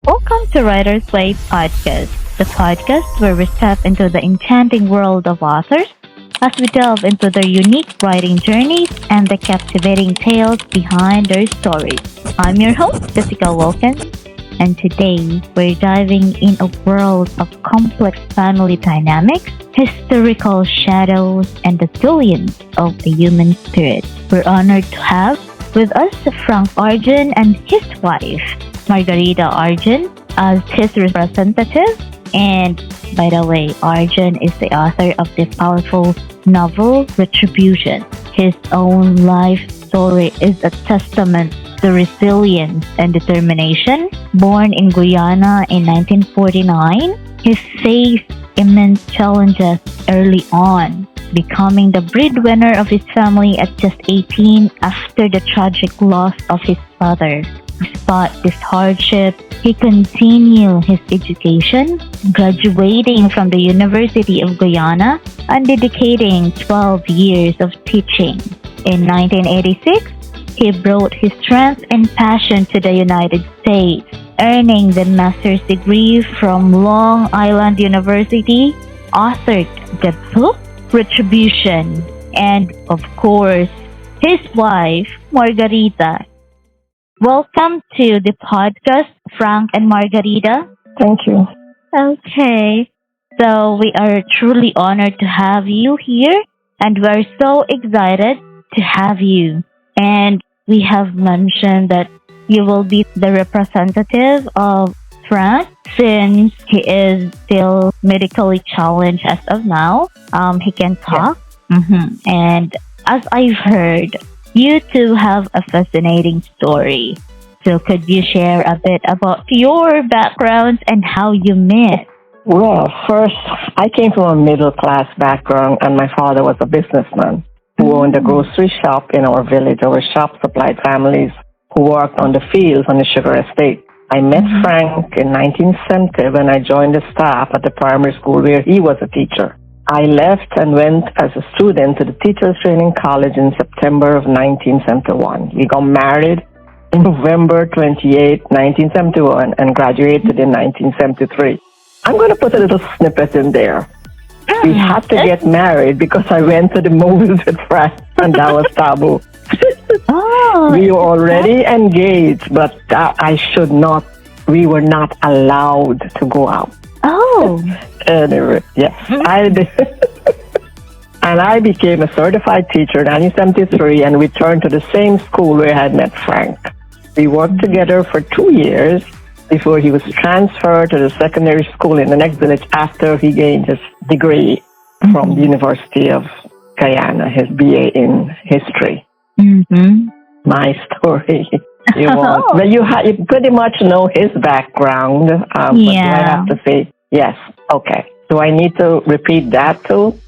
Welcome to Writer's Way Podcast, the podcast where we step into the enchanting world of authors as we delve into their unique writing journeys and the captivating tales behind their stories. I'm your host, Jessica Wilkins, and today we're diving in a world of complex family dynamics, historical shadows, and the brilliance of the human spirit. We're honored to have with us Frank Arjune and his wife, Marguerita Arjune, as his representative. And by the way, Arjun is the author of the powerful novel Retributions. His own life story is a testament to resilience and determination. Born in Guyana in 1949, he faced immense challenges early on, becoming the breadwinner of his family at just 18 after the tragic loss of his father. Despite this hardship, he continued his education, graduating from the University of Guyana and dedicating 12 years of teaching. In 1986, he brought his strength and passion to the United States, earning the master's degree from Long Island University, authored the book Retribution, and of course, his wife, Margarita. Welcome to the podcast, Frank and Margarita. Thank you. Okay, so we are truly honored to have you here, and we're so excited to have you. And we have mentioned that you will be the representative of Frank since he is still medically challenged as of now. He can talk. And as I've heard, you two have a fascinating story. So could you share a bit about your backgrounds and how you met? Well, first, I came from a middle class background, and my father was a businessman who owned a grocery shop in our village. Our shop supplied families who worked on the fields on the sugar estate. I met Frank in 1970 when I joined the staff at the primary school where he was a teacher. I left and went as a student to the Teachers Training College in September of 1971. We got married in November 28, 1971 and graduated in 1973. I'm going to put a little snippet in there. We had to get married because I went to the movies with Frank and that was taboo. We were already engaged, but we were not allowed to go out. Anyway, yes, I did. And I became a certified teacher in 1973 and returned to the same school where I had met Frank. We worked together for 2 years before he was transferred to the secondary school in the next village after he gained his degree from the University of Guyana, his BA in history. My story. You want? Well, you pretty much know his background. But do I have to say yes? Okay. Do I need to repeat that too?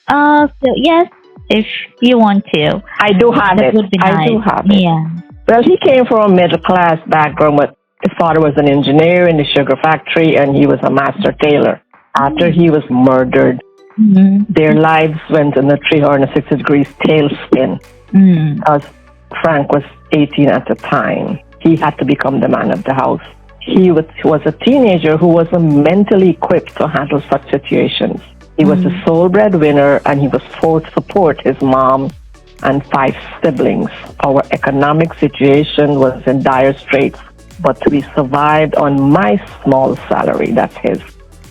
So yes, if you want to. I do have that it. Would be I nice. do have it. Yeah. Well, he came from a middle class background, but his father was an engineer in the sugar factory, and he was a master tailor. After he was murdered, their lives went in a 360-degree tailspin. As Frank was 18 at the time, he had to become the man of the house. He was a teenager who wasn't mentally equipped to handle such situations. He was the sole breadwinner, and he was forced to support his mom and 5 siblings. Our economic situation was in dire straits, but we survived on my small salary. That's his.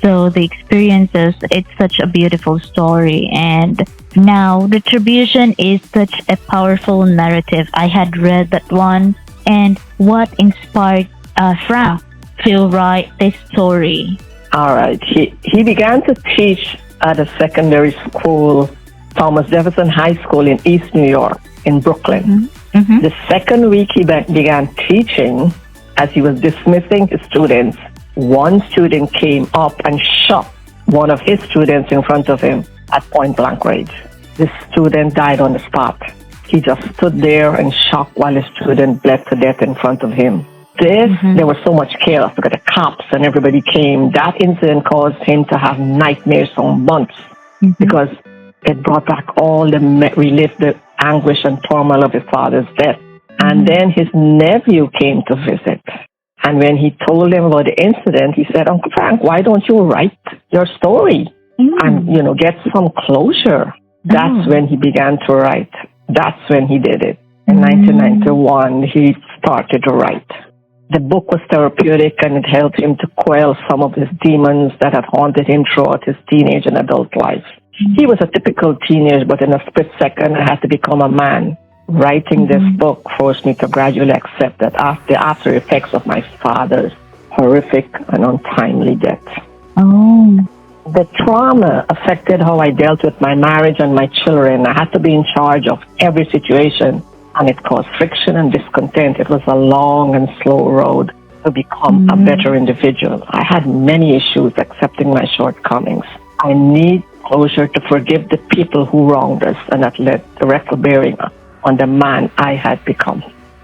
So the experiences, it's such a beautiful story. And now Retribution is such a powerful narrative. I had read that one. And what inspired Frank to write this story? All right. He began to teach at a secondary school, Thomas Jefferson High School in East New York, in Brooklyn. The second week he began teaching, as he was dismissing his students, one student came up and shot one of his students in front of him at point blank range. This student died on the spot. He just stood there in shock while his student bled to death in front of him. There was so much chaos because the cops and everybody came. That incident caused him to have nightmares for months because it brought back all relieved the anguish and turmoil of his father's death. And then his nephew came to visit. And when he told him about the incident, he said, Uncle Frank, why don't you write your story and, get some closure? That's when he began to write. That's when he did it. In 1991, he started to write. The book was therapeutic, and it helped him to quell some of his demons that had haunted him throughout his teenage and adult life. He was a typical teenager, but in a split second, I had to become a man. Writing this book forced me to gradually accept that the after effects of my father's horrific and untimely death. Oh. The trauma affected how I dealt with my marriage and my children. I had to be in charge of every situation, and it caused friction and discontent. It was a long and slow road to become a better individual. I had many issues accepting my shortcomings. I need closure to forgive the people who wronged us and that led direct bearing on the man I had become.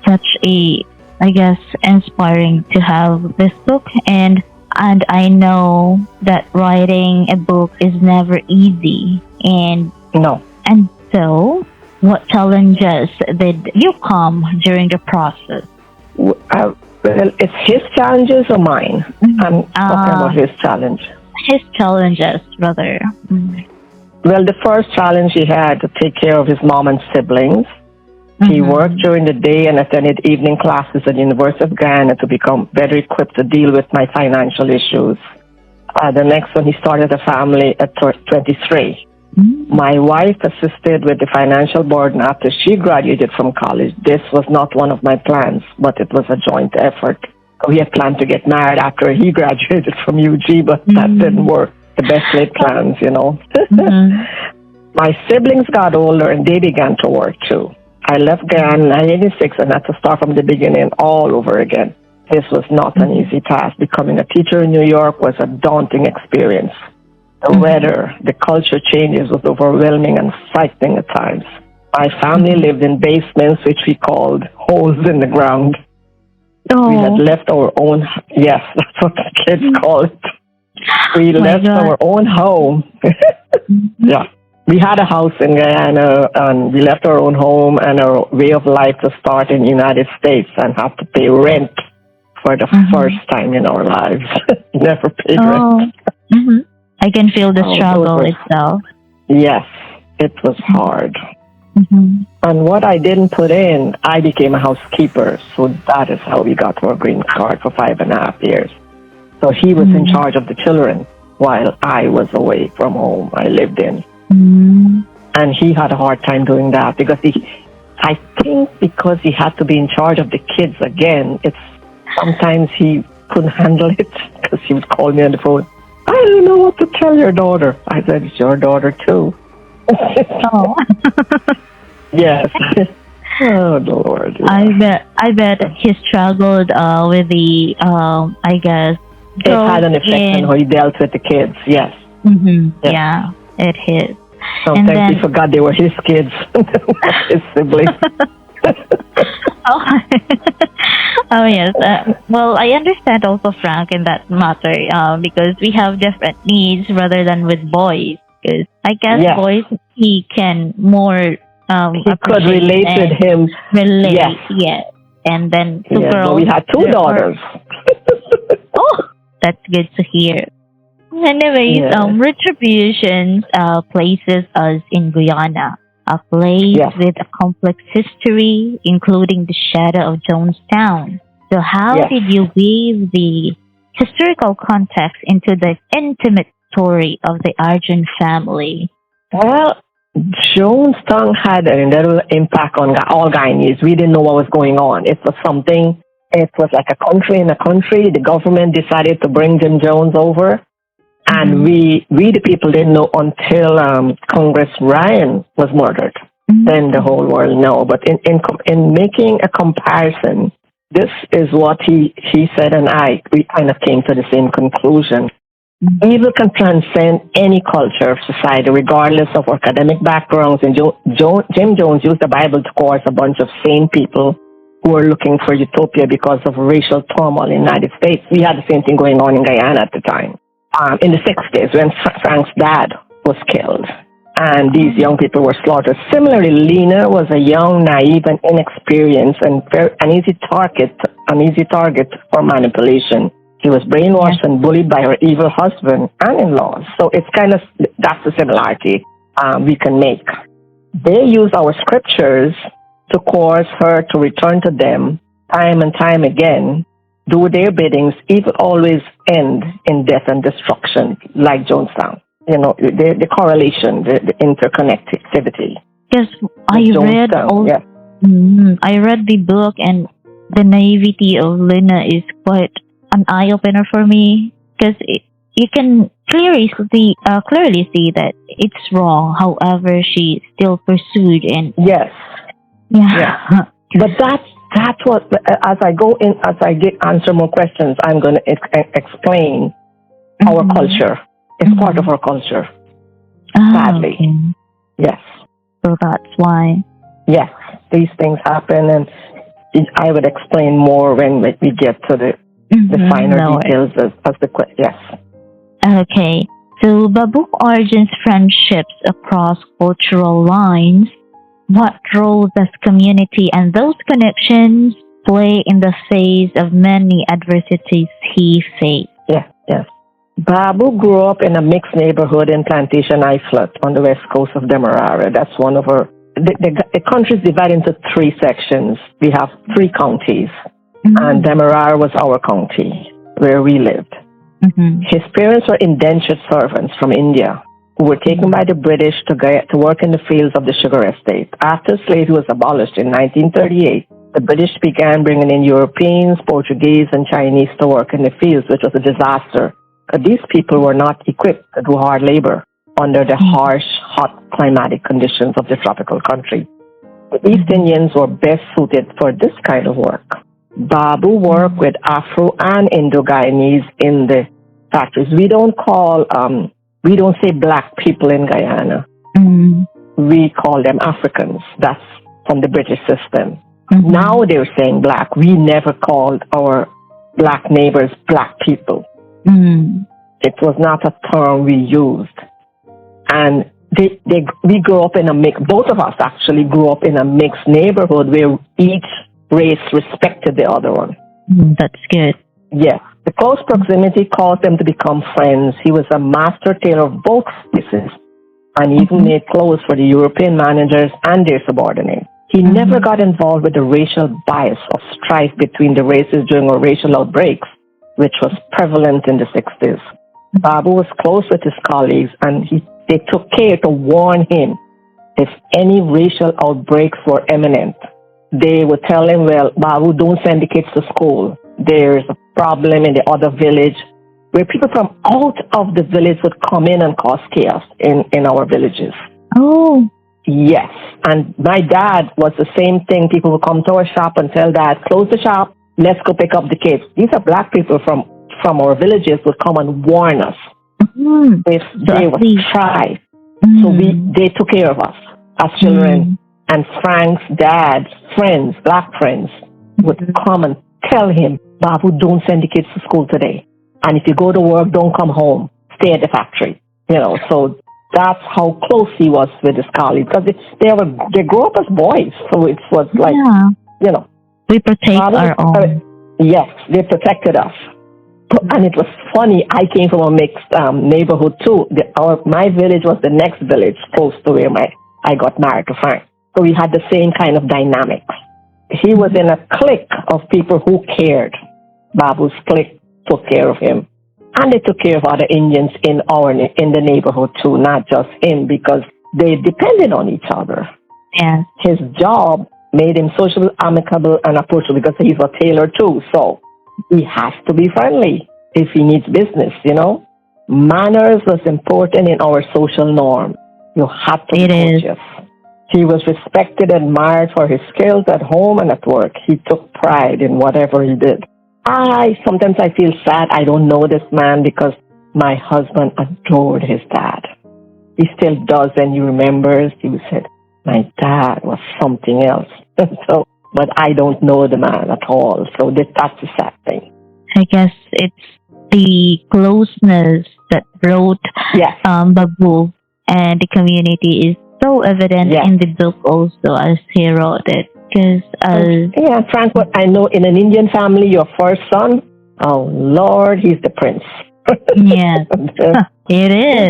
Such I guess, inspiring to have this book, and I know that writing a book is never easy. And so, what challenges did you come during the process? Well, it's his challenges or mine? I'm talking about his challenge. His challenges, rather. Well, the first challenge he had to take care of his mom and siblings. He worked during the day and attended evening classes at the University of Ghana to become better equipped to deal with my financial issues. The next one, he started a family at 23. My wife assisted with the financial burden after she graduated from college. This was not one of my plans, but it was a joint effort. We had planned to get married after he graduated from UG, but that didn't work. The best laid plans, My siblings got older and they began to work too. I left Ghana in 1986 and had to start from the beginning all over again. This was not an easy task. Becoming a teacher in New York was a daunting experience. The weather, the culture changes was overwhelming and frightening at times. My family lived in basements, which we called holes in the ground. Oh. We had left our own, yes, that's what the kids call it. We left our own home. Yeah. We had a house in Guyana, and we left our own home and our way of life to start in the United States and have to pay rent for the first time in our lives. Never paid rent. I can feel the struggle itself. Yes, it was hard. And what I didn't put in, I became a housekeeper. So that is how we got our green card for 5.5 years. So he was in charge of the children while I was away from home. I lived in. And he had a hard time doing that because I think because he had to be in charge of the kids again, sometimes he couldn't handle it because he would call me on the phone. I don't know what to tell your daughter. I said, it's your daughter too. Oh. Yes. Oh, Lord. Yeah. I bet he struggled with the, I guess. It had an effect on how he dealt with the kids, yes. Yes. Yeah, it hit. Sometimes he forgot they were his kids, his siblings. Oh yes. Well, I understand also Frank in that matter because we have different needs rather than with boys. Because I guess boys, he can more he could relate with him. Relate, yes. And then two girls. But we had two daughters. Oh, that's good to hear. Anyways, Retributions places us in Guyana, a place with a complex history, including the shadow of Jonestown. So how did you weave the historical context into the intimate story of the Arjune family? Well, Jonestown had an indelible impact on all Guyanese. We didn't know what was going on. It was like a country in a country. The government decided to bring Jim Jones over. And we the people didn't know until Congress Ryan was murdered. Then the whole world knew. But in making a comparison, this is what he said, and we kind of came to the same conclusion. Evil can transcend any culture of society, regardless of academic backgrounds. And Jim Jones used the Bible to coerce a bunch of sane people who were looking for utopia because of racial turmoil in the United States. We had the same thing going on in Guyana at the time. In the 60s, when Frank's dad was killed, and these young people were slaughtered. Similarly, Lena was a young, naive, and inexperienced, and an easy target an easy target for manipulation. She was brainwashed and bullied by her evil husband and in-laws. So it's kind of, that's the similarity we can make. They use our scriptures to coerce her to return to them time and time again, do their biddings, it will always end in death and destruction, like Jonestown. You know, the correlation, the interconnectivity. Yes, I read the book, and the naivety of Lena is quite an eye opener for me, because you can clearly see that it's wrong. However, she still pursued, and yes, yeah. But that's what, as I answer more questions, I'm going to explain our culture. It's part of our culture. Sadly, okay. Yes. So that's why. Yes, these things happen, and I would explain more when we get to the finer details of the question. Yes. Okay. So Babu Arjune's friendships across cultural lines, what role does community and those connections play in the face of many adversities he faced? Yes. Babu grew up in a mixed neighborhood in Plantation Islet on the west coast of Demerara. That's one of our... The country is divided into 3 sections. We have 3 counties, and Demerara was our county where we lived. His parents were indentured servants from India who were taken by the British to work in the fields of the sugar estate. After slavery was abolished in 1938, the British began bringing in Europeans, Portuguese, and Chinese to work in the fields, which was a disaster. These people were not equipped to do hard labor under the harsh, hot climatic conditions of the tropical country. The East Indians were best suited for this kind of work. Babu worked with Afro and Indo-Guyanese in the factories. We don't say black people in Guyana. We call them Africans. That's from the British system. Now they're saying black. We never called our black neighbors black people. It was not a term we used. And we grew up in both of us actually grew up in a mixed neighborhood where each race respected the other one. That's good. Yes. The close proximity caused them to become friends. He was a master tailor of both races and even made clothes for the European managers and their subordinates. He never got involved with the racial bias of strife between the races during our racial outbreaks, which was prevalent in the 60s. Babu was close with his colleagues, and they took care to warn him if any racial outbreaks were imminent. They would tell him, well, Babu, don't send the kids to school. There's a problem in the other village, where people from out of the village would come in and cause chaos in our villages. Oh. Yes. And my dad was the same thing. People would come to our shop and tell Dad, close the shop, let's go pick up the kids. These are black people from our villages would come and warn us if they would try. So they took care of us as children. And Frank's dad's friends, black friends, would come and tell him, Babu, don't send the kids to school today. And if you go to work, don't come home. Stay at the factory. You know, so that's how close he was with his colleagues. Because they grew up as boys. So it was like, you know. We protect our own. Yes, they protected us. And it was funny, I came from a mixed neighborhood too. My village was the next village close to where I got married to Frank. So we had the same kind of dynamics. He was in a clique of people who cared. Babu's clique took care of him. And they took care of other Indians in the neighborhood too, not just him, because they depended on each other. Yeah. His job made him sociable, amicable, and approachable because he's a tailor too. So he has to be friendly if he needs business, you know. Manners was important in our social norm. You had to be courteous. He was respected, admired for his skills at home and at work. He took pride in whatever he did. Sometimes I feel sad I don't know this man because my husband adored his dad. He still does, and he remembers. He said, my dad was something else. But I don't know the man at all. So that's a sad thing. I guess it's the closeness that brought Babu and the community is so evident in the book also, as he wrote it. Because Yeah, Frank, what I know in an Indian family, your first son, oh Lord, he's the prince. yes, it is.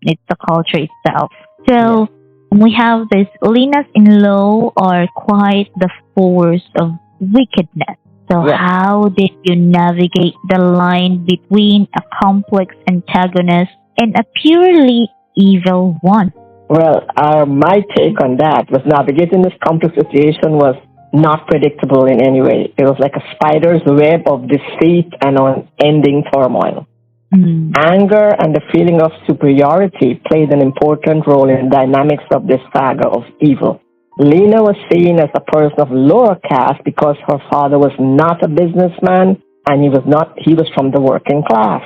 It's the culture itself. So we have this Lena's in-law are quite the force of wickedness. So Yeah. how did you navigate the line between a complex antagonist and a purely evil one? Well, my take on that was navigating this complex situation was not predictable in any way. It was like a spider's web of deceit and unending turmoil. Mm. Anger and the feeling of superiority played an important role in the dynamics of this saga of evil. Lena was seen as a person of lower caste because her father was not a businessman and he was from the working class.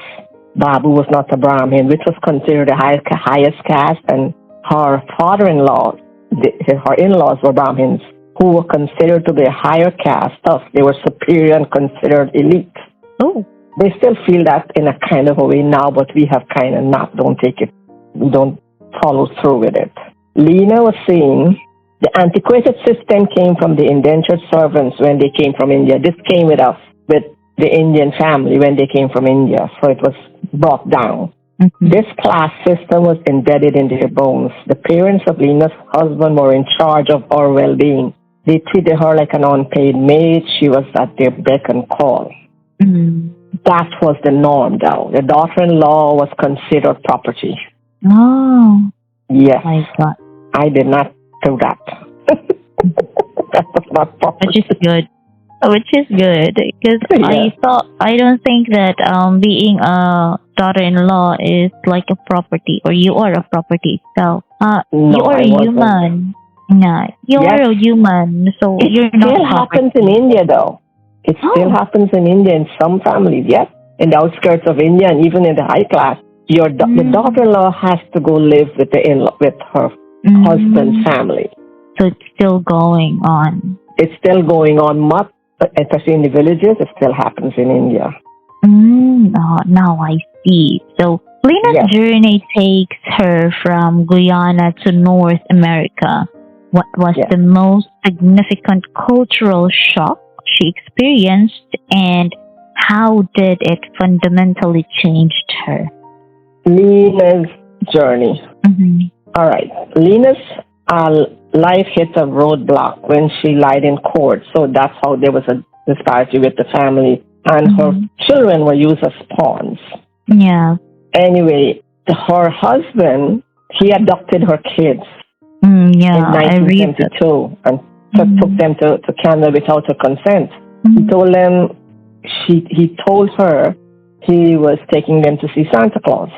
Babu was not a Brahmin, which was considered the highest caste, and her father-in-law, her in-laws were Brahmins, who were considered to be a higher caste, thus they were superior and considered elite. Oh. They still feel that in a kind of a way now, but we have kind of we don't follow through with it. Lena was saying the antiquated system came from the indentured servants when they came from India. This came with the Indian family when they came from India, so it was brought down. Mm-hmm. This class system was embedded in their bones. The parents of Lena's husband were in charge of her well-being. They treated her like an unpaid maid. She was at their beck and call. Mm. That was the norm, though. The daughter-in-law was considered property. Oh. Yes. My God. I did not do that. That was not property. Which is good. Because I don't think that being a daughter-in-law is like a property, or you are a property itself. No, you are I a wasn't. human. Yeah, you Yes. are a human, so you're It not still property. happens in India, though. It still Oh. happens in India in some families, yes. In the outskirts of India and even in the high class, the daughter-in-law has to go live with with her husband's family. So it's still going on. It's still going on, especially in the villages. It still happens in India. Now I see. So Lena's journey takes her from Guyana to North America. What was the most significant cultural shock she experienced, and how did it fundamentally change her? Lena's journey. Mm-hmm. All right. Lena's life hit a roadblock when she lied in court. So that's how there was a disparity with the family. And her children were used as pawns. Yeah. Anyway, her husband, he adopted her kids in 1972 and took them to Canada without her consent. He told them, he told her he was taking them to see Santa Claus.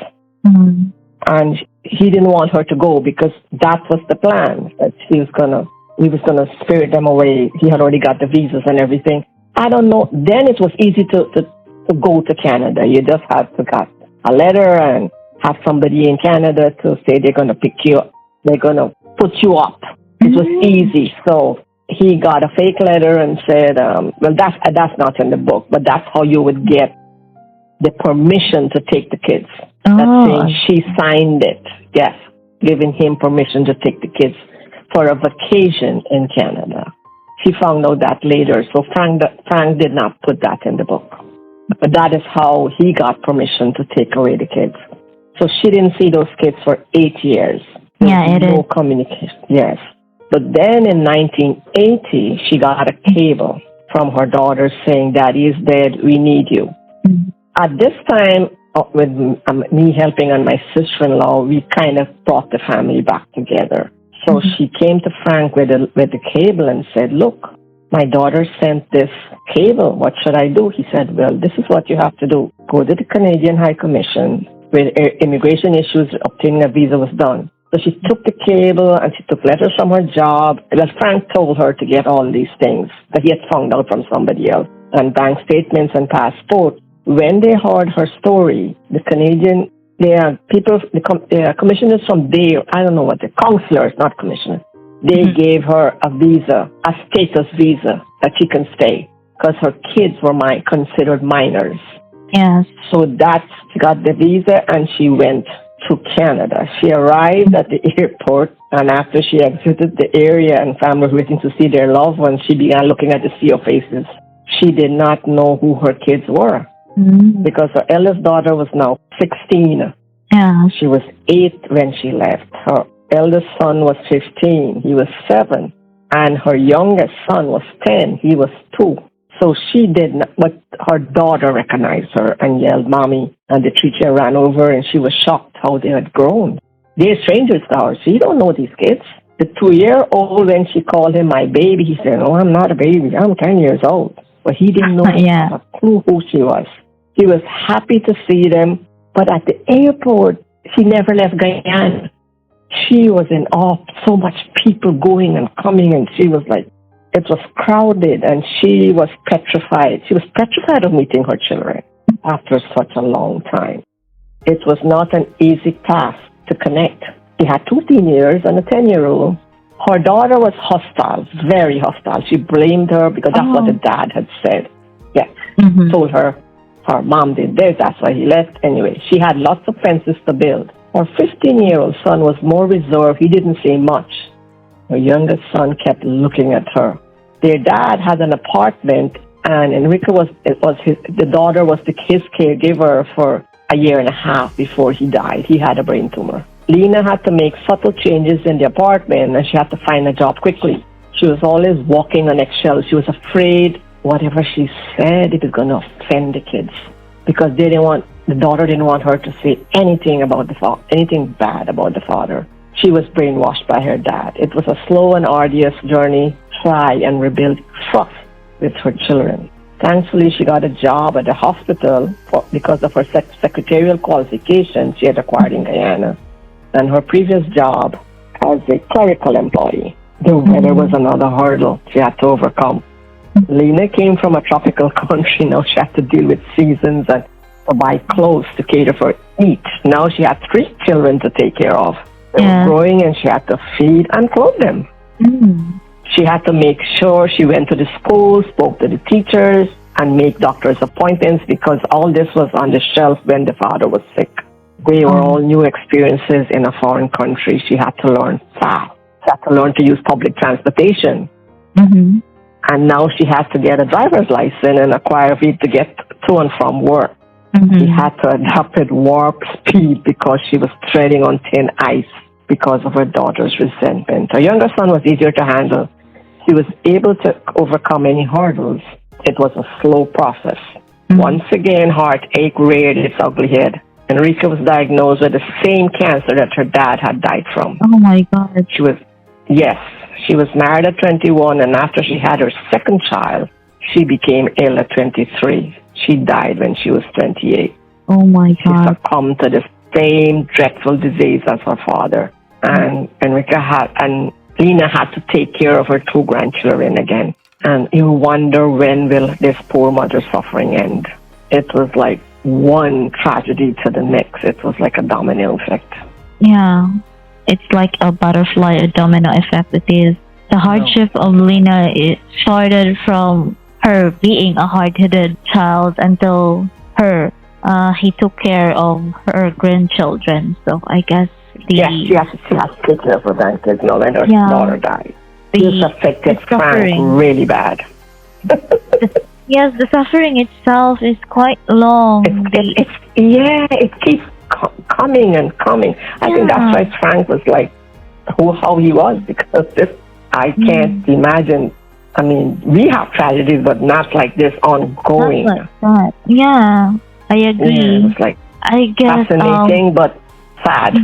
And he didn't want her to go because that was the plan, that he was gonna spirit them away. He had already got the visas and everything. I don't know. Then it was easy to go to Canada. You just had to get a letter and have somebody in Canada to say they're gonna pick you up. They're gonna put you up. It was easy. So he got a fake letter and said, well, that's not in the book, but that's how you would get the permission to take the kids. That's saying she signed it, yes, giving him permission to take the kids for a vacation in Canada. She found out that later, so Frank did not put that in the book. But that is how he got permission to take away the kids. So she didn't see those kids for 8 years. No communication, yes. But then in 1980, she got a cable from her daughter saying, Daddy is dead, we need you. At this time, with me helping and my sister-in-law, we kind of brought the family back together. So she came to Frank with the cable and said, look, my daughter sent this cable. What should I do? He said, well, this is what you have to do. Go to the Canadian High Commission where immigration issues, obtaining a visa was done. So she took the cable and she took letters from her job. Well, Frank told her to get all these things that he had found out from somebody else, and bank statements and passport. When they heard her story, the Canadian, the commissioners from there, I don't know what the counselors, not commissioners, they gave her a visa, a status visa that she can stay because her kids were considered minors. Yes. So she got the visa and she went to Canada. She arrived at the airport, and after she exited the area and family was waiting to see their loved ones, she began looking at the sea of faces. She did not know who her kids were because her eldest daughter was now 16. Yeah. She was 8 when she left. Her eldest son was 15. He was 7. And her youngest son was 10. He was 2. So she did not, but her daughter recognized her and yelled, "Mommy." And the teacher ran over and she was shocked how they had grown. They're strangers to her. She don't know these kids. The 2-year-old, when she called him my baby, he said, "Oh, I'm not a baby. I'm 10 years old." But he didn't know a clue who she was. He was happy to see them. But at the airport, she never left Guyana. She was in awe. So much people going and coming, and she was like, it was crowded, and she was petrified. She was petrified of meeting her children after such a long time. It was not an easy task to connect. She had 2 teenagers and a 10-year-old. Her daughter was hostile, very hostile. She blamed her because that's what the dad had said. Yeah, told her mom did this, that's why he left. Anyway, she had lots of fences to build. Her 15-year-old son was more reserved. He didn't say much. Her youngest son kept looking at her. Their dad had an apartment, and Enrique the daughter was his caregiver for a year and a half before he died. He had a brain tumor. Lena had to make subtle changes in the apartment, and she had to find a job quickly. She was always walking on eggshells. She was afraid whatever she said, it was going to offend the kids, because the daughter didn't want her to say anything about anything bad about the father. She was brainwashed by her dad. It was a slow and arduous journey, try and rebuild trust with her children. Thankfully, she got a job at the hospital because of her secretarial qualifications she had acquired in Guyana, and her previous job as a clerical employee. The weather was another hurdle she had to overcome. Lena came from a tropical country. Now she had to deal with seasons and to buy clothes to cater for each. Now she had 3 children to take care of. They were growing, and she had to feed and clothe them. She had to make sure she went to the school, spoke to the teachers, and make doctor's appointments, because all this was on the shelf when the father was sick. They were all new experiences in a foreign country. She had to learn fast. She had to learn to use public transportation. And now she had to get a driver's license and acquire a vehicle to get to and from work. She had to adapt at warp speed because she was treading on thin ice because of her daughter's resentment. Her younger son was easier to handle. He was able to overcome any hurdles. It was a slow process. Once again, heartache reared its ugly head. Enrique was diagnosed with the same cancer that her dad had died from. Oh my God. She was married at 21, and after she had her second child, she became ill at 23. She died when she was 28. Oh my God. She succumbed to the same dreadful disease as her father. And Lena had to take care of her 2 grandchildren again. And you wonder, when will this poor mother's suffering end? It was like one tragedy to the next. It was like a domino effect. Yeah. It's like a butterfly, a domino effect. It is. The hardship of Lena started from her being a hard-headed child until he took care of her grandchildren. So I guess she has to take care of her grandkids now when her daughter died. This affected Frank really bad. Yes, the suffering itself is quite long. It keeps coming and coming. I think that's why Frank was like how he was, because I can't imagine. I mean, we have tragedies, but not like this ongoing. Not like that. Yeah, I agree. Yeah, it's like fascinating, but sad.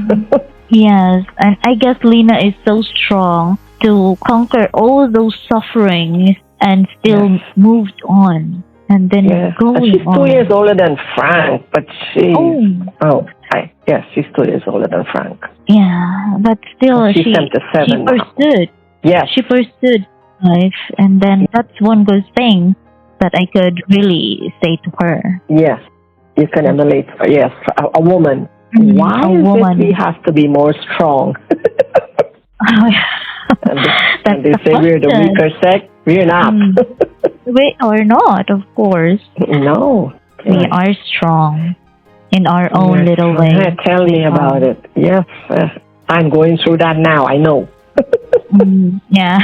Yes, and I guess Lena is so strong to conquer all those sufferings and still moved on. And then she's 2 years older than Frank, but she's 2 years older than Frank. Yeah, but still she pursued. Yes. She pursued life, and then that's one good thing that I could really say to her. Yes, you can emulate. Yes, a woman. Why we have to be more strong? and they say we're the weaker sex. We're not. We are not, of course. No. We are strong. in our own Yes. little way. Tell me about it. Yes, I'm going through that now. I know. Yeah.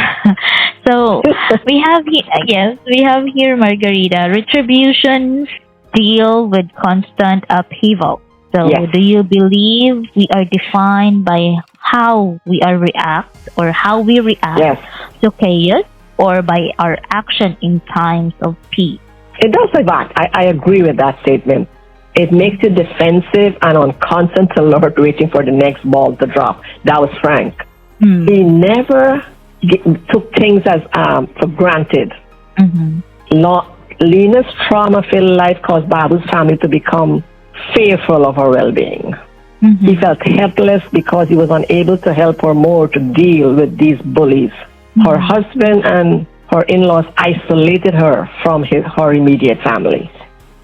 So we have yes, we have here, Margarita. Retributions deal with constant upheaval. So Yes. do you believe we are defined by how we are react or how we react Yes. to chaos, or by our action in times of peace? It does like that. I agree with that statement. It makes you defensive and on constant alert, waiting for the next ball to drop. That was Frank. He never took things as for granted. Lena's trauma-filled life caused Babu's family to become fearful of her well-being. He felt helpless because he was unable to help her more to deal with these bullies. Her husband and her in-laws isolated her from her immediate family.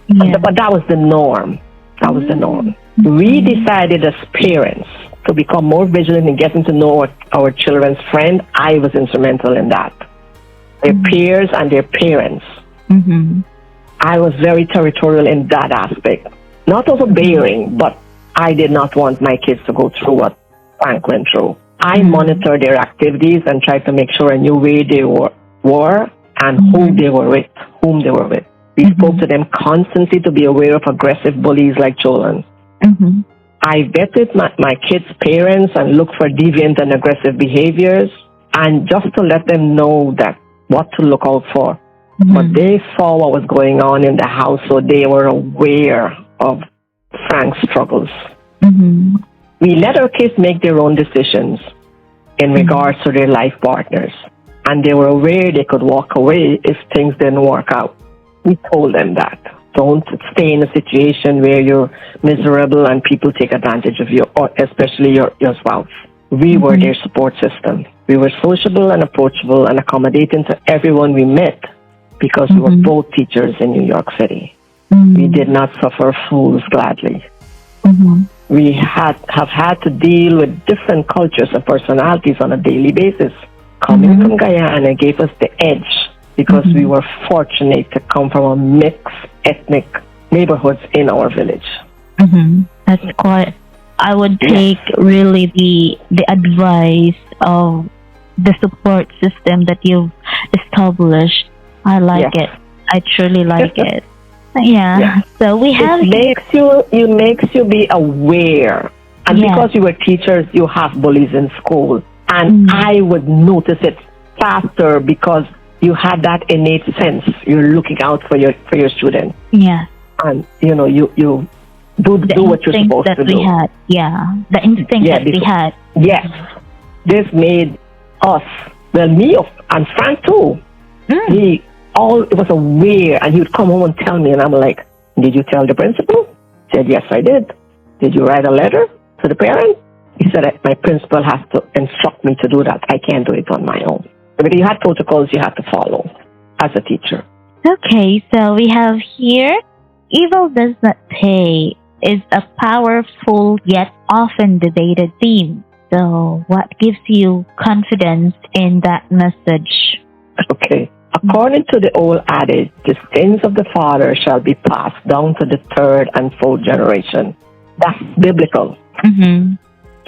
Yeah. But that was the norm. That was the norm. We decided as parents to become more vigilant in getting to know our children's friend. I was instrumental in that. Their peers and their parents. I was very territorial in that aspect. Not overbearing, but I did not want my kids to go through what Frank went through. I monitored their activities and tried to make sure I knew where they were and whom they were with. We spoke to them constantly to be aware of aggressive bullies like Jolan. I vetted my kids' parents and looked for deviant and aggressive behaviors, and just to let them know that what to look out for. But they saw what was going on in the house, so they were aware of Frank's struggles. We let our kids make their own decisions in regards to their life partners, and they were aware they could walk away if things didn't work out. We told them that. Don't stay in a situation where you're miserable and people take advantage of you, or especially your spouse. We were their support system. We were sociable and approachable and accommodating to everyone we met because we were both teachers in New York City. We did not suffer fools gladly. We have had to deal with different cultures and personalities on a daily basis. Coming from Guyana gave us the edge because we were fortunate to come from a mixed ethnic neighborhoods in our village. That's quite. I would take really the advice of the support system that you've established. I like it. I truly like it. Yeah. So we have. It makes you be aware, and because you were teachers, you have bullies in school, and I would notice it faster because you had that innate sense. You're looking out for your students. Yeah. And you know you do what you're supposed to do. The instinct that we had. Yes. This made us, well, me and Frank too. He was aware, and he would come home and tell me, and I'm like, "Did you tell the principal?" He said, "Yes, I did." "Did you write a letter to the parent?" He said, "My principal has to instruct me to do that. I can't do it on my own." But you had protocols you had to follow as a teacher. Okay, so we have here, evil does not pay is a powerful yet often debated theme. So what gives you confidence in that message? Okay. According to the old adage, the sins of the father shall be passed down to the third and fourth generation. That's biblical.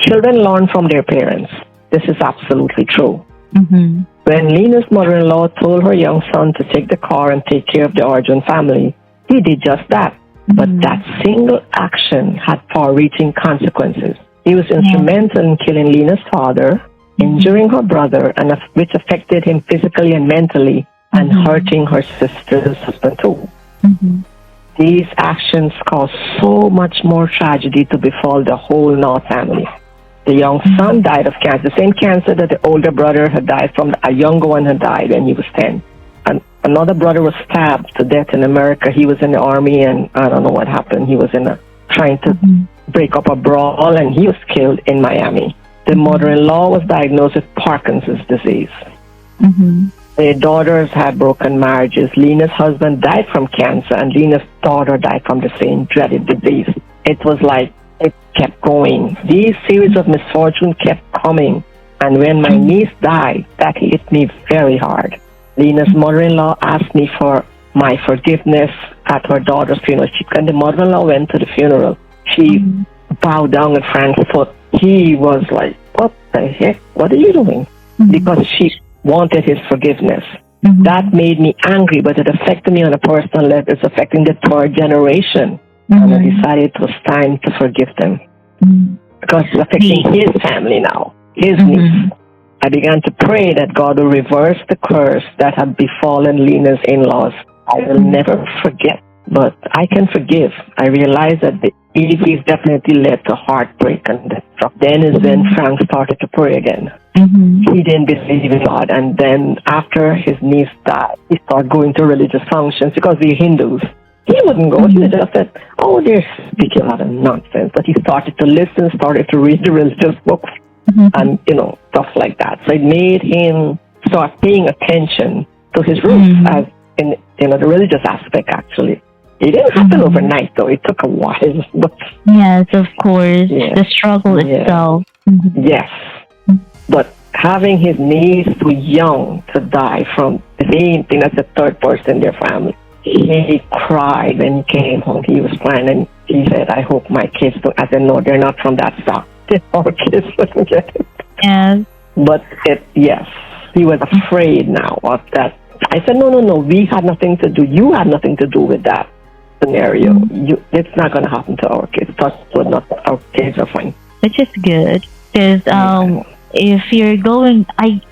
Children learn from their parents. This is absolutely true. When Lena's mother-in-law told her young son to take the car and take care of the Arjune family, he did just that. But that single action had far-reaching consequences. He was instrumental in killing Lena's father, injuring her brother, and which affected him physically and mentally, and hurting her sister's husband too. These actions caused so much more tragedy to befall the whole North family. The young son died of cancer, the same cancer that the older brother had died from. A younger one had died when he was 10. And another brother was stabbed to death in America. He was in the army, and I don't know what happened. He was trying to break up a brawl, and he was killed in Miami. The mother-in-law was diagnosed with Parkinson's disease. Their daughters had broken marriages. Lena's husband died from cancer, and Lena's daughter died from the same dreaded disease. It was like it kept going. These series of misfortune kept coming. And when my niece died, that hit me very hard. Lena's mother-in-law asked me for my forgiveness at her daughter's funeral. And the mother-in-law went to the funeral. she bowed down at Frank's foot. He was like, what the heck? What are you doing? Because she wanted his forgiveness. That made me angry, but it affected me on a personal level. It's affecting the third generation. And I decided it was time to forgive them. Because it's affecting his family now, his niece. I began to pray that God will reverse the curse that had befallen Lena's in-laws. I will never forget, but I can forgive. I realized that the EVs definitely led to heartbreak and death. Then is when Frank started to pray again. He didn't believe in God, and then after his niece died, he started going to religious functions because we're Hindus. He wouldn't go. He just said, oh, they're speaking a lot of nonsense. But he started to listen, started to read the religious books, and, stuff like that. So it made him start paying attention to his roots as in, the religious aspect, actually. It didn't happen overnight, though. It took a while. But yes, of course. The struggle itself. Yes. But having his niece too young to die from the same thing as the third person in their family, he cried when he came home. He was crying, and he said, I hope my kids don't. I said, no, they're not from that stock. Our kids wouldn't get it. Yes. But yes, he was afraid now of that. I said, no, we had nothing to do. You had nothing to do with that scenario. It's not going to happen to our kids. Our kids are fine. Which is good, because if you're going, I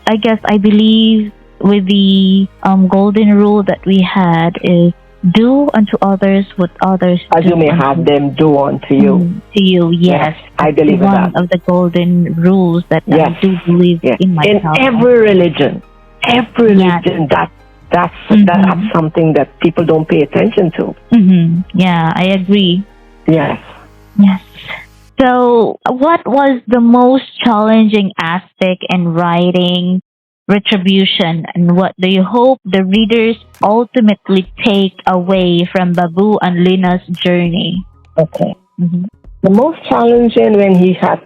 believe with the golden rule that we had is do unto others what others as do you may have them do unto you. To you, yes. I believe in that. One of the golden rules that I do believe in myself. In every religion, that's something that people don't pay attention to. Yeah, I agree. Yes. So, what was the most challenging aspect in writing Retribution, and what do you hope the readers ultimately take away from Babu and Lina's journey? Okay. The most challenging when he had,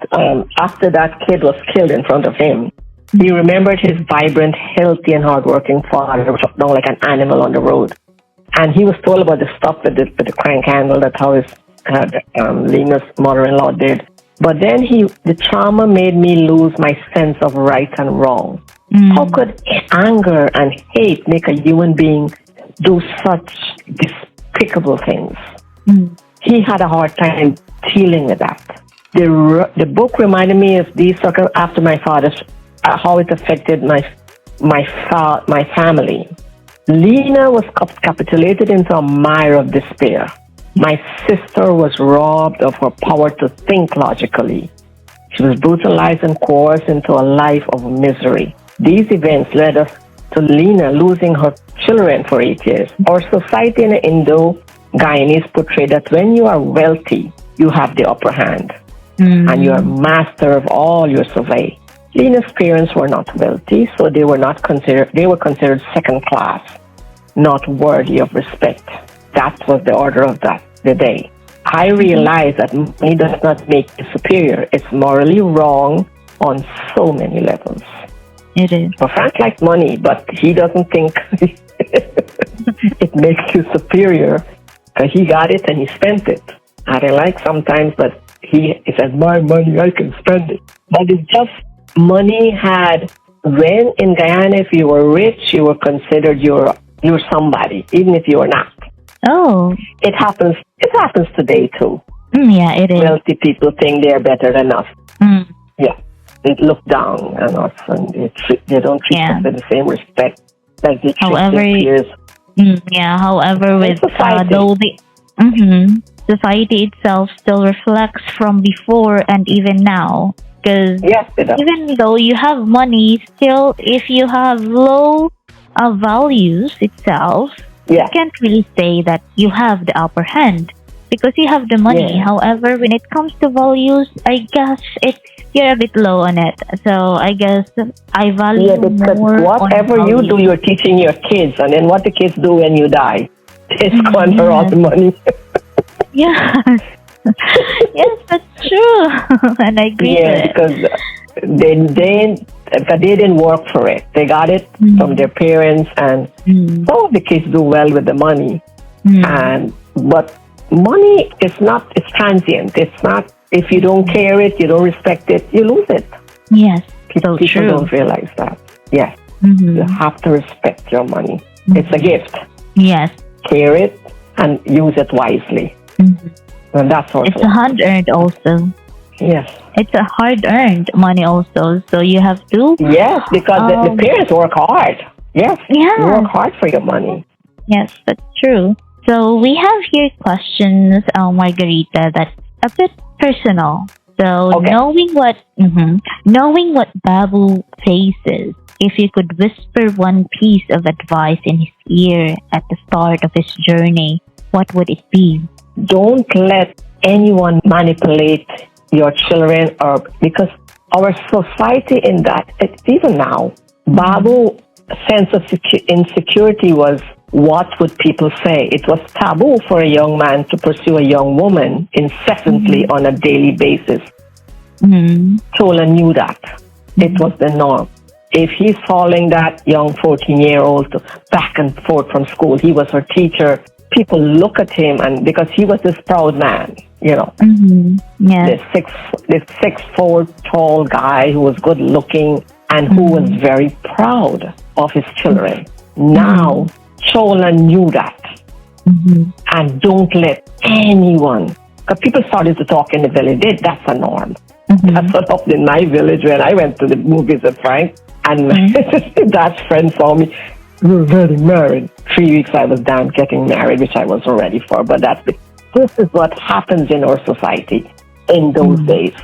after that kid was killed in front of him, he remembered his vibrant, healthy, and hardworking father who shut down like an animal on the road. And he was told about the stuff with the crank handle, that's how his Lina's mother-in-law did. But then the trauma made me lose my sense of right and wrong. How could anger and hate make a human being do such despicable things? He had a hard time dealing with that. The book reminded me of these circles after my father's, how it affected my family. Lina was capitulated into a mire of despair. My sister was robbed of her power to think logically. She was brutalized and coerced into a life of misery. These events led us to Lina losing her children for 8 years. Our society in the Indo-Guyanese portrayed that when you are wealthy, you have the upper hand, and you are master of all your survey. Lina's parents were not wealthy, so they were considered second class, not worthy of respect. That was the order of the day. I realized that money does not make you superior. It's morally wrong on so many levels. It is. Well, Frank likes money, but he doesn't think it makes you superior because he got it and he spent it. I don't like sometimes, but he says, my money, I can spend it. But it's just money when in Guyana, if you were rich, you were considered you're somebody, even if you were not. Oh. It happens today too. Yeah, it is. Wealthy people think they're better than us. Yeah. They look down on us, and they don't treat us with the same respect like they treat their peers. However, with society. Society itself still reflects from before and even now. Because even though you have money, still, if you have low values itself, you can't really say that you have the upper hand because you have the money. However, when it comes to values, I guess you're a bit low on it. So I guess I value more. Whatever you do, you're teaching your kids, and then what the kids do when you die, they squander all the money. Yes, that's true, and I agree with it. Because they didn't work for it. They got it from their parents, and some of the kids do well with the money. But money is not, it's transient. It's not, if you don't care it, you don't respect it, you lose it. Yes. People true. don't realize that. Yes. Mm-hmm. You have to respect your money. Mm-hmm. It's a gift. Yes. Care it and use it wisely. Mm-hmm. And that's also. It's a hard-earned also. Yes. It's a hard-earned money also. So you have to. Yes, because the parents work hard. Yes. Yeah. You work hard for your money. Yes, that's true. So we have here questions, Margarita, that's a bit personal. So Okay. knowing what Babu faces, if you could whisper one piece of advice in his ear at the start of his journey, what would it be? Don't let anyone manipulate your children, or because our society in that, even now, Babu's sense of insecurity was, what would people say? It was taboo for a young man to pursue a young woman incessantly on a daily basis. Chola knew that. It was the norm. If he's following that young 14-year-old back and forth from school, he was her teacher, people look at him, and because he was this proud man, you know, this 6'4" tall guy who was good looking and who was very proud of his children. Now, Chola knew that. And don't let anyone, because people started to talk in the village, that's a norm. That's what happened in my village when I went to the movies with Frank, and my dad's friend saw me. We were getting married. 3 weeks I was down getting married, which I wasn't ready for, but this is what happens in our society in those days.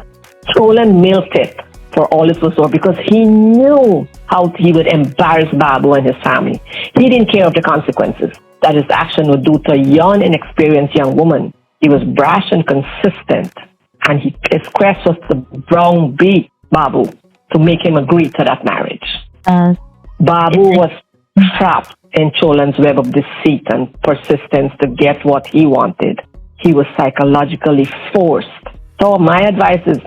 Chola milked it for all it was worth because he knew how he would embarrass Babu and his family. He didn't care of the consequences that his action would do to a young, inexperienced young woman. He was brash and consistent, and his quest was to browbeat Babu to make him agree to that marriage. Babu was trapped in Cholan's web of deceit and persistence to get what he wanted. He was psychologically forced. So my advice is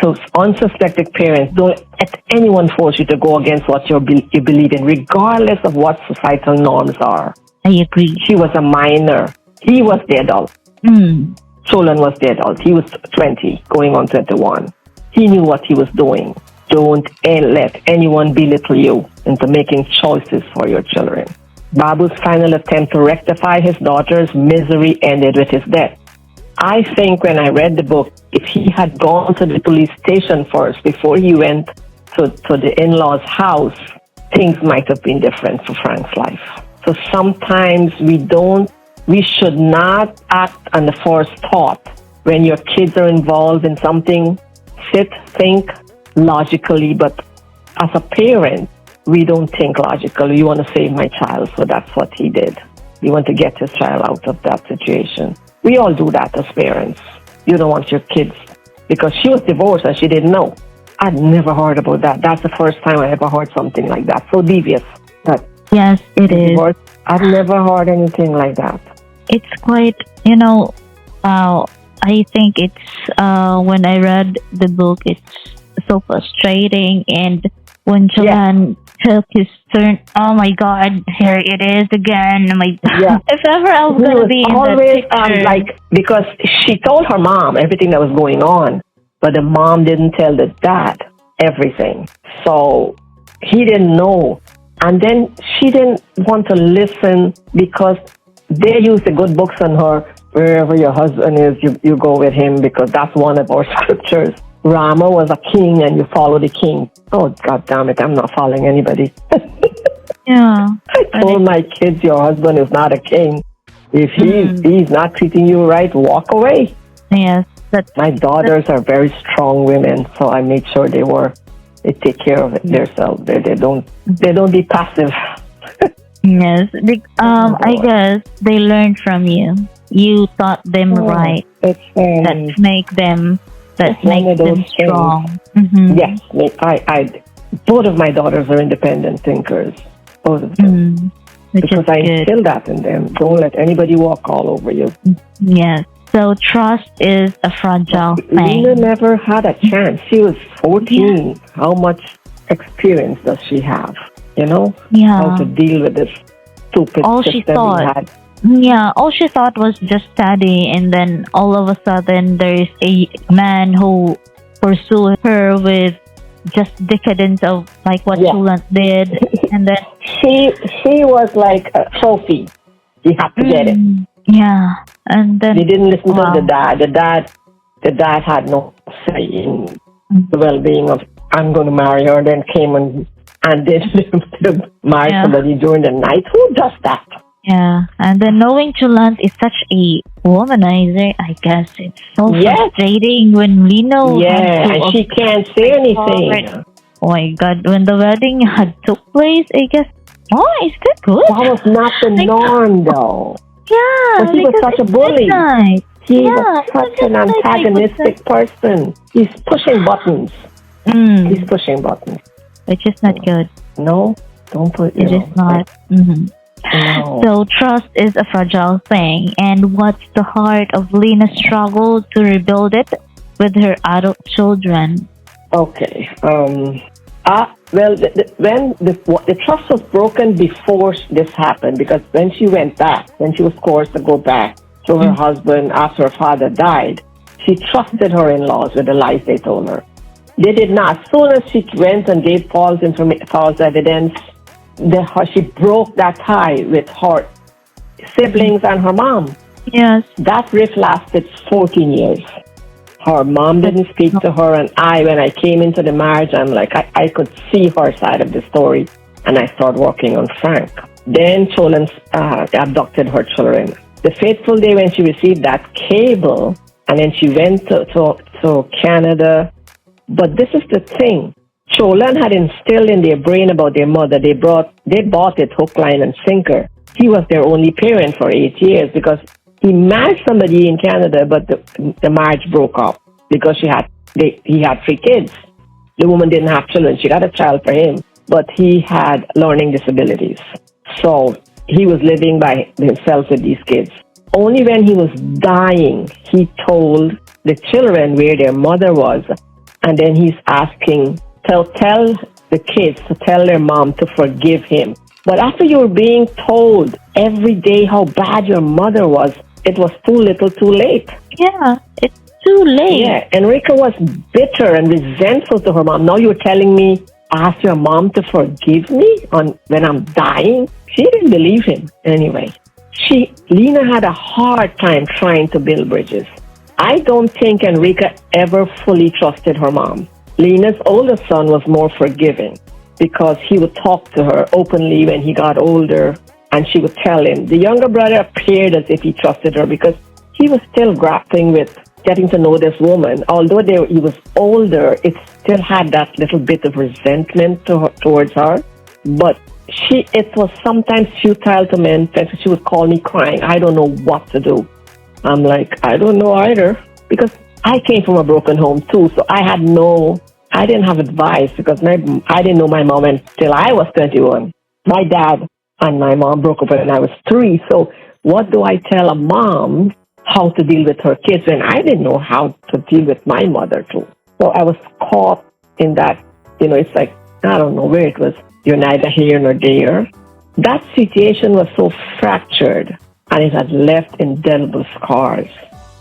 to unsuspecting parents, don't let anyone force you to go against what you believe in, regardless of what societal norms are. I agree. She was a minor. He was the adult. Cholan was the adult. He was 20, going on 21. He knew what he was doing. Don't let anyone belittle you into making choices for your children. Babu's final attempt to rectify his daughter's misery ended with his death. I think when I read the book, if he had gone to the police station first before he went to the in-laws' house, things might have been different for Frank's life. So sometimes we should not act on the first thought. When your kids are involved in something, think logically, but as a parent, we don't think logically. We want to save my child, so that's what he did. We want to get his child out of that situation. We all do that as parents. You don't want your kids, because she was divorced and she didn't know. I'd never heard about that. That's the first time I ever heard something like that. So devious. But yes, it is. Divorced, I've never heard anything like that. It's quite, I think it's, when I read the book, it's so frustrating. And when Joanne took his turn, oh my God, here it is again. If ever I was going to be in that picture. Because she told her mom everything that was going on, but the mom didn't tell the dad everything. So he didn't know. And then she didn't want to listen because they used the good books on her. Wherever your husband is, you go with him, because that's one of our scriptures. Rama was a king and you follow the king. Oh, God damn it, I'm not following anybody. I told my kids, your husband is not a king. If he's not treating you right, walk away. Yes. My daughters are very strong women, so I made sure they take care of it themselves. They don't be passive. Yes. I guess they learned from you. You taught them right. That makes them strong. Yes, both of my daughters are independent thinkers. Both of them. Because I instill that in them. Don't let anybody walk all over you. Yes. So trust is a fragile thing. Lena never had a chance. She was 14. Yeah. How much experience does she have? How to deal with this stupid all system she thought, we had. Yeah, all she thought was just study, and then all of a sudden there's a man who pursued her with just decadence of like what Yeah. Chulant did, and then She was like a trophy. He had to get it. yeah, and They then didn't listen to the wow, dad. The dad had no say in mm, the well-being of. I'm going to marry her. Then came and did marry yeah, somebody during the night. Who does that? yeah, and then knowing Chulant is such a womanizer, I guess it's so Yes. frustrating when Lino had Yeah, to and she can't say anything. oh my god, when the wedding had took place, I guess. Oh, is that good? That was not the Like, norm, though. yeah, But he was because such a it's bully. midnight. He Yeah, was it was such just an like my antagonistic person. He's pushing buttons. He's pushing buttons. which is not good. No, don't put. It is not. No. So trust is a fragile thing, and what's the heart of Lena's struggle to rebuild it with her adult children? Okay. Well, when the trust was broken before this happened, because when she went back, when she was forced to go back to her husband after her father died, she trusted her in-laws with the lies they told her. They did not. As soon as she went and gave false evidence, she broke that tie with her siblings and her mom. Yes. That rift lasted 14 years. Her mom didn't speak to her, and when I came into the marriage, I'm like, I could see her side of the story, and I started working on Frank. Then Cholan abducted her children. The fateful day when she received that cable, and then she went to Canada. But this is the thing. Cholan had instilled in their brain about their mother. They bought it hook, line, and sinker. He was their only parent for 8 years because he married somebody in Canada, but the marriage broke up because he had 3 kids. The woman didn't have children. She got a child for him, but he had learning disabilities. So he was living by himself with these kids. Only when he was dying, he told the children where their mother was. And then he's asking, tell the kids to tell their mom to forgive him. But after you were being told every day how bad your mother was, it was too little too late. Yeah, it's too late. Yeah, Enrica was bitter and resentful to her mom. Now you're telling me, ask your mom to forgive me when I'm dying? She didn't believe him. Anyway, Lena had a hard time trying to build bridges. I don't think Enrica ever fully trusted her mom. Lena's older son was more forgiving because he would talk to her openly when he got older, and she would tell him. The younger brother appeared as if he trusted her because he was still grappling with getting to know this woman. Although he was older, it still had that little bit of resentment towards her. But it was sometimes futile to men. She would call me crying. I don't know what to do. I'm like, I don't know either, because I came from a broken home too, so I didn't have advice because I didn't know my mom until I was 21. My dad and my mom broke up when I was 3, so what do I tell a mom how to deal with her kids when I didn't know how to deal with my mother too? So I was caught in that, it's like, I don't know where it was. You're neither here nor there. That situation was so fractured, and it had left indelible scars.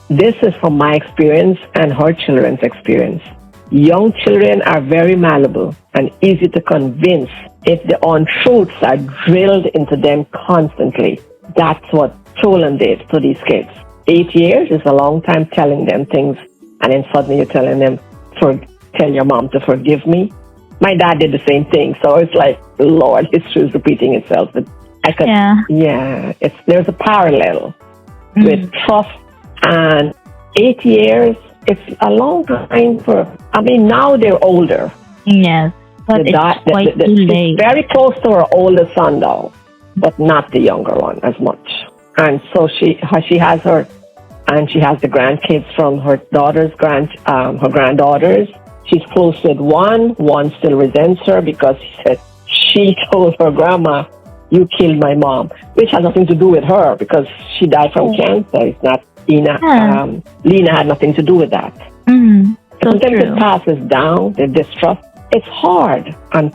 This is from my experience and her children's experience. Young children are very malleable and easy to convince if the untruths are drilled into them constantly. That's what Cholan did to these kids. 8 years is a long time telling them things, and then suddenly you're telling them, tell your mom to forgive me. My dad did the same thing, so it's like, Lord, history is repeating itself. But there's a parallel with trust, and 8 years, it's a long time now they're older. Yes, but it's quite too late. She's very close to her older son though, but not the younger one as much. And so she has her, and she has the grandkids from her her granddaughters. She's close with one still resents her because she told her grandma, you killed my mom, which has nothing to do with her because she died from cancer. It's not Lena. Lena had nothing to do with that. So sometimes true. it passes down, the distrust. It's hard on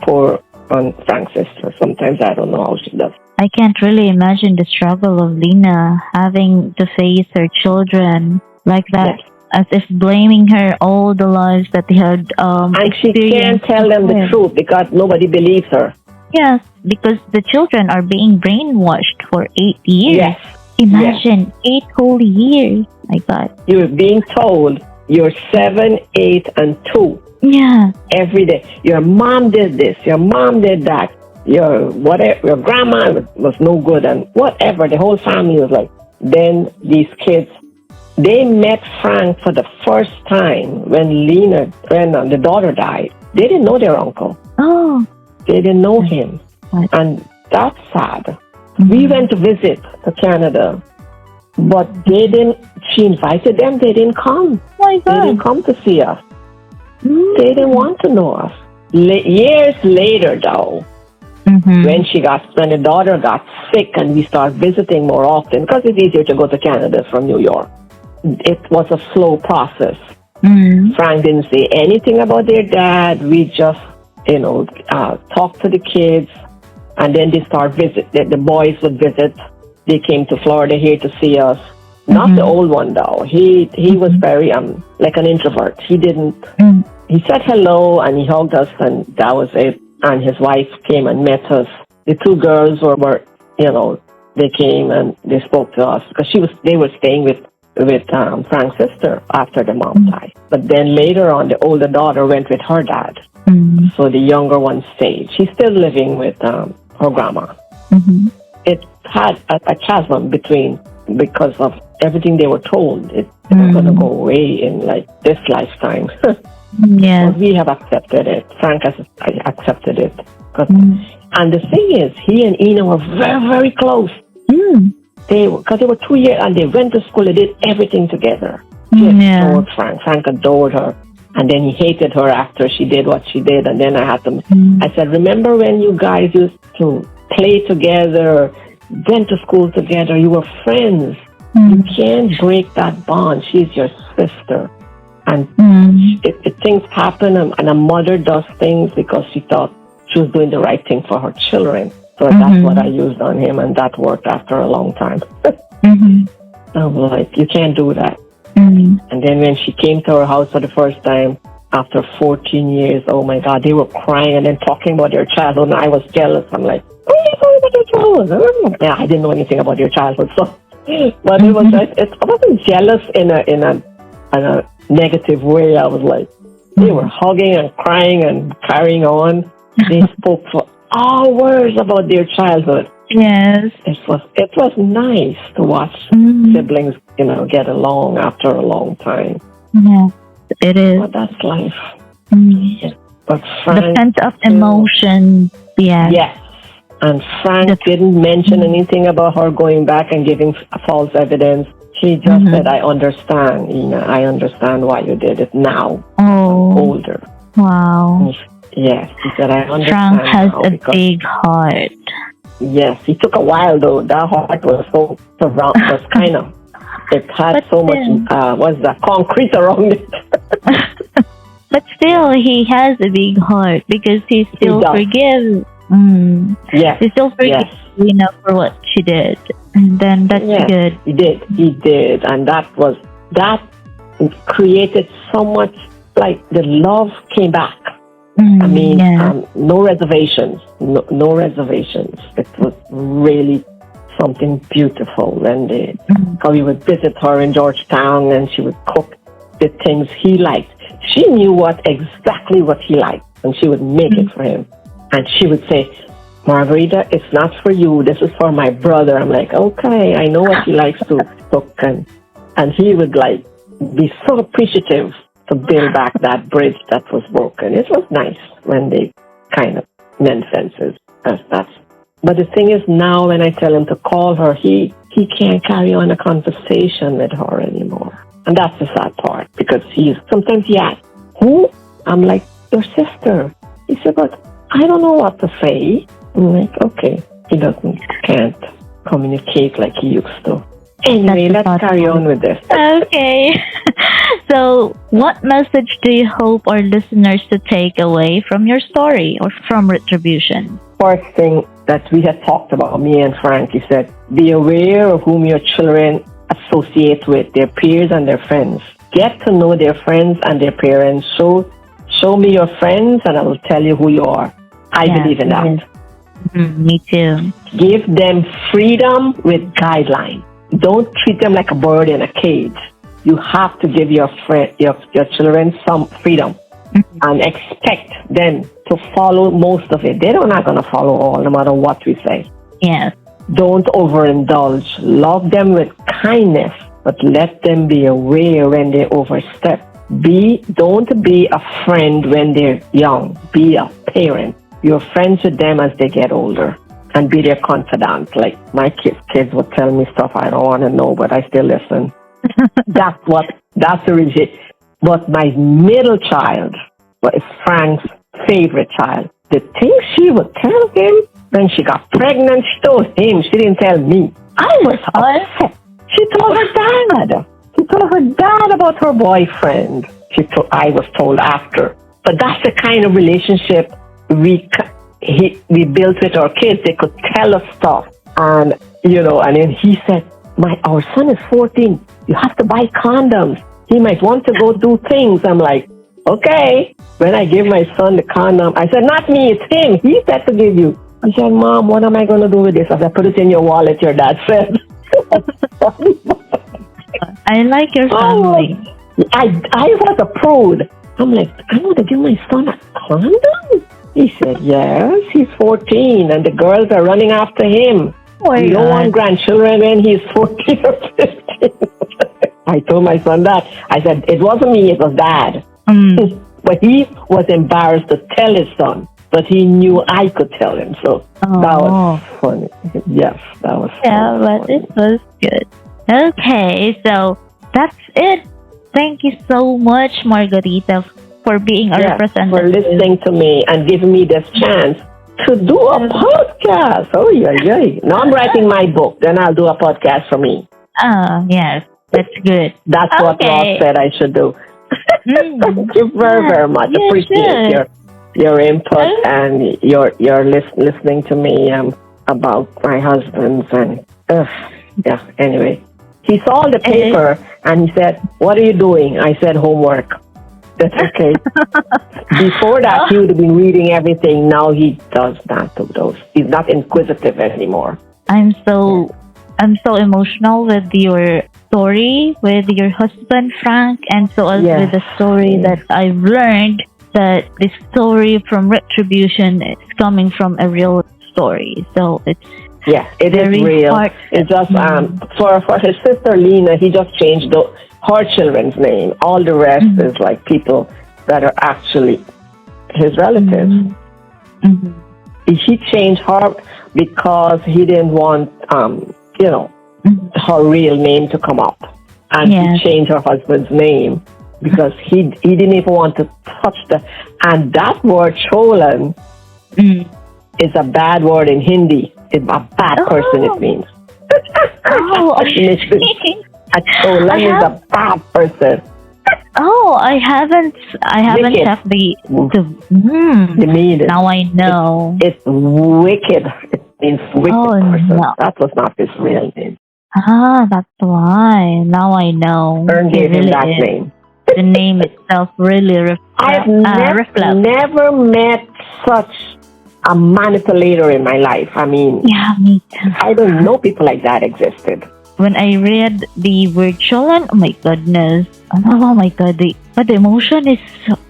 Frank's sister. Sometimes I don't know how she does. I can't really imagine the struggle of Lena having to face her children like that, Yes. as if blaming her all the lives that they had And she can't experienced. tell them the truth because nobody believes her. Yes, because the children are being brainwashed for 8 years. Yes. Imagine 8 whole years. My God. You're being told you're 7, 8, and 2 Yeah. every day. Your mom did this. Your mom did that. Your whatever. Your grandma was no good, and whatever. The whole family was like. Then these kids, they met Frank for the first time when the daughter died. They didn't know their uncle. Oh. They didn't know him, What? and that's sad. Mm-hmm. We went to visit to Canada, but they didn't. She invited them. They didn't come. Oh my They didn't God. come to see us. Mm. They didn't want to know us. Years later, though, Mhm. when the daughter got sick and we started visiting more often, because it's easier to go to Canada from New York. It was a slow process. Mm. Frank didn't say anything about their dad. We just, talked to the kids, and then they start visit. The boys would visit. They came to Florida here to see us. Not the old one though. He was very like an introvert. He didn't. Mm. He said hello and he hugged us, and that was it. And his wife came and met us. The two girls were they came and they spoke to us because they were staying with Frank's sister after the mom died. But then later on, the older daughter went with her dad. Mm. So the younger one stayed. She's still living with her grandma. Mhm. It had a chasm because of everything they were told. It's not going to go away in like this lifetime. Yeah. But we have accepted it. Frank has accepted it. And the thing is, he and Ina were very, very close. Mm. Because they were 2 years and they went to school. They did everything together. She Yeah. adored Frank. Frank adored her. And then he hated her after she did what she did. And then I said, remember when you guys used to play together, went to school together, you were friends. You can't break that bond. She's your sister. And if things happen and a mother does things because she thought she was doing the right thing for her children. So that's what I used on him, and that worked after a long time. I was like, you can't do that. And then when she came to our house for the first time after 14 years, oh my God, they were crying and then talking about their childhood, and I was jealous. I'm like, oh, you know about your childhood? Yeah, I didn't know anything about your childhood, so. But it was I wasn't jealous in a negative way. I was like, they were hugging and crying and carrying on. They spoke for hours about their childhood. Yes. It was nice to watch siblings, get along after a long time. Yeah, it is. But that's life. Yeah. But The Frank, pent up emotion. Yeah. yes. And Frank didn't mention anything about her going back and giving false evidence. She just said, I understand, Ina. I understand why you did it now. Oh. I'm older. Wow. Yes. He said, I understand. Frank has now a big heart. Yes. It took a while, though. That heart was so surround, was kind of, it had But so much, what's that, concrete around it. But still, he has a big heart because he still does. forgives. Yes. He still forgives Lena for what she did. And then that's good. He did. And that created so much, like the love came back. I mean, no reservations. No reservations. It was really something beautiful when we would visit her in Georgetown and she would cook the things he liked. She knew exactly what he liked, and she would make it for him. And she would say, Marguerita, it's not for you. This is for my brother. I'm like, okay, I know what he likes to cook. And he would be so appreciative to build back that bridge that was broken. It was nice when they kind of mend fences. But the thing is now when I tell him to call her, he can't carry on a conversation with her anymore. And that's the sad part because sometimes he asks, who? I'm like, your sister. He said, but I don't know what to say. I'm like, okay. He can't communicate like he used to. Anyway, let's carry on with this. Okay. So, what message do you hope our listeners to take away from your story or from Retribution? First thing, that we had talked about, me and Frank. He said, be aware of whom your children associate with, their peers and their friends. Get to know their friends and their parents. Show me your friends and I will tell you who you are. I believe in that. Me too. Give them freedom with guidelines. Don't treat them like a bird in a cage. You have to give your children some freedom and expect them to follow most of it. They're not going to follow all, no matter what we say. Yes. Don't overindulge. Love them with kindness, but let them be aware when they overstep. Don't be a friend when they're young. Be a parent. You're friends with them as they get older, and be their confidant. Like my kids would tell me stuff I don't want to know, but I still listen. That's the reason. But my middle child is Frank's favorite child. The things she would tell him when she got pregnant, she told him. She didn't tell me. I was upset. She told her dad. She told her dad about her boyfriend. I was told after. But that's the kind of relationship we built with our kids. They could tell us stuff. And, and then he said, our son is 14. You have to buy condoms. He might want to go do things. I'm like, okay. When I give my son the condom, I said, not me, it's him. He said to give you. I said, Mom, what am I going to do with this? I said, put it in your wallet, your dad said. I like your family. I was a prude. I'm like, I want to give my son a condom? He said, yes, he's 14, and the girls are running after him. You don't want grandchildren when he's 14 or 15. I told my son that. I said, it wasn't me, it was Dad. But he was embarrassed to tell his son. But he knew I could tell him. So that was funny. Yes, that was funny. Yeah, but it was good. Okay, so that's it. Thank you so much, Margarita, for being a representative. For listening to me and giving me this chance to do a podcast. Oh, yeah. Now I'm writing my book. Then I'll do a podcast for me. Oh, yes. That's good. That's what Ross said I should do. Thank you very, very much. Appreciate your input and your listening to me about my husband's and anyway. He saw the paper and he said, what are you doing? I said, homework. That's okay. Before that, he would have been reading everything. Now he does not do those. He's not inquisitive anymore. I'm so emotional with your story with your husband, Frank, and so also with the story that I've learned that the story from Retribution is coming from a real story. So it's it is real. It's just for his sister Lena, he just changed her children's name. All the rest is like people that are actually his relatives. He changed her because he didn't want her real name to come up, and he changed her husband's name because he didn't even want to touch and that word cholan is a bad word in Hindi. It's a bad person, it means. A cholan is a bad person. Oh, I haven't checked the meaning. Now I know. It's wicked. It means wicked person. No. That was not his real name. That's why. Now I know. Ern gave him that name. The name itself really I've never met such a manipulator in my life. I mean, me too. I don't know people like that existed. When I read the word cholan, oh my goodness. Oh my god, the emotion is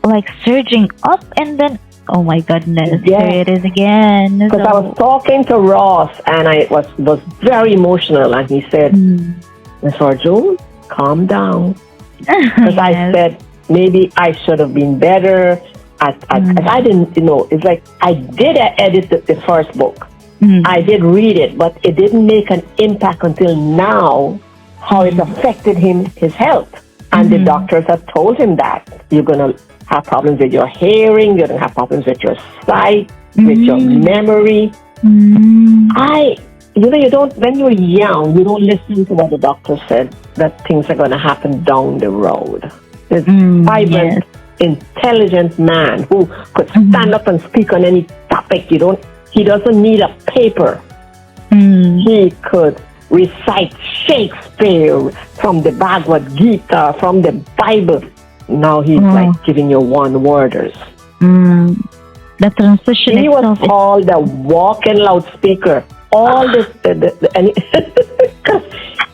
like surging up and then, oh my goodness, there it is again. Because I was talking to Ross and I was very emotional and he said, Miss Arjune, calm down. Because I said, maybe I should have been better. I didn't, it's like I did edit the first book. I did read it, but it didn't make an impact until now, how it affected his health. And the doctors have told him that you're going to have problems with your hearing, you're going to have problems with your sight, with your memory. You don't, when you're young, you don't listen to what the doctor said, that things are going to happen down the road. This vibrant, intelligent man who could stand up and speak on any topic. He doesn't need a paper. He could recite Shakespeare from the Bhagavad Gita, from the Bible. Now he's like giving you one-worders. The transition He was itself is called the walking loudspeaker. All this, and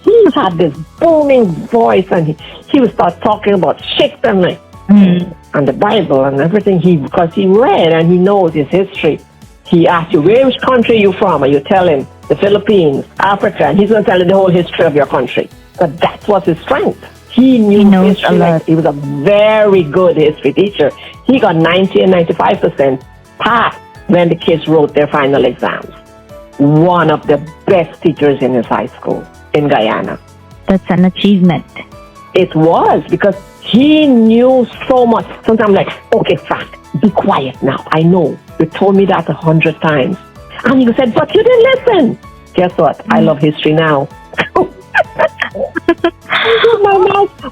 he had this booming voice, and he would start talking about Shakespeare and the Bible and everything. Because he read and he knows his history. He asks you, which country are you from? And you tell him, the Philippines, Africa, and he's going to tell you the whole history of your country. But that was his strength. He knew knows history. a lot. He was a very good history teacher. He got 90 and 95% pass when the kids wrote their final exams. One of the best teachers in his high school in Guyana. that's an achievement. It was because he knew so much. Sometimes I'm like, okay, Frank, be quiet now. I know. You told me that 100 times. And he said, but you didn't listen. Guess what? I love history now.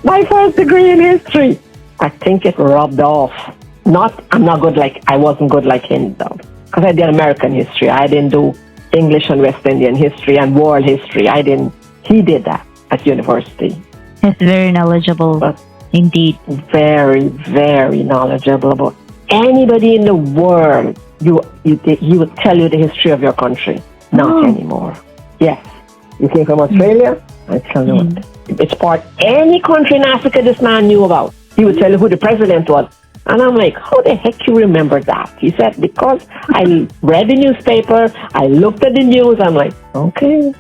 my first degree in history. I think it rubbed off. I wasn't good like him though. Because I did American history. I didn't do English and West Indian history and world history. He did that at university. He's very knowledgeable, But indeed. very, very knowledgeable about anybody in the world. He would tell you the history of your country. Not anymore. Yes. You came from Australia? I tell you what. It's part any country in Africa this man knew about. He would tell you who the president was. And I'm like, how the heck you remember that? He said, because I read the newspaper, I looked at the news, I'm like, okay.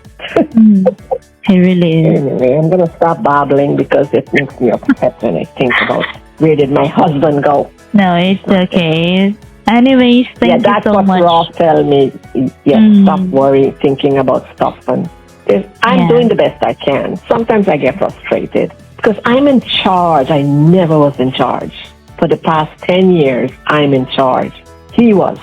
He really is. Anyway, I'm going to stop babbling because it makes me upset when I think about where did my husband go. No, it's okay. Anyways, thank you that's so what much. Ross tell me. Stop worrying, thinking about stuff. And I'm doing the best I can. Sometimes I get frustrated because I'm in charge. I never was in charge. For the past 10 years, I'm in charge. He was.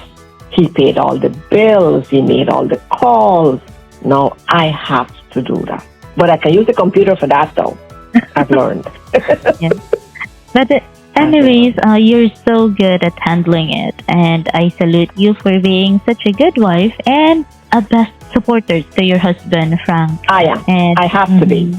He paid all the bills. He made all the calls. Now I have to do that. But I can use the computer for that, though. I've learned. Yes. But anyways, you're so good at handling it. And I salute you for being such a good wife and a best supporter to your husband, Frank. I am. And, I have to be.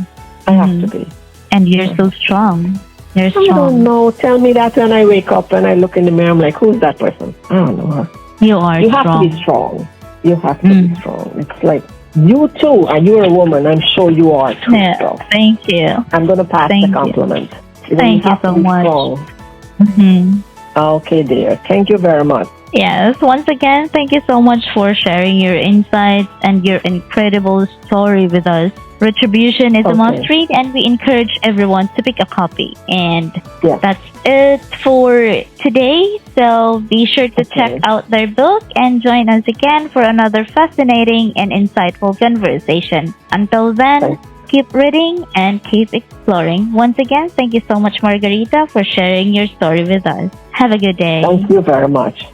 I have to be. And you're so strong. You're I strong. don't know. Tell me that when I wake up and I look in the mirror, I'm like, who's that person? I don't know her. You are You strong. have to be strong. You have to be strong. It's like, you too, and you're a woman. I'm sure you are too. Yeah, So thank you. I'm going to pass Thank the you. compliment. Thank you have to so be much. strong. Okay, dear. Thank you very much. Yes, once again, thank you so much for sharing your insights and your incredible story with us. Retribution is a must read, and we encourage everyone to pick a copy. And that's it for today. So be sure to check out their book and join us again for another fascinating and insightful conversation. Until then, keep reading and keep exploring. Once again, thank you so much, Margarita, for sharing your story with us. Have a good day. Thank you very much.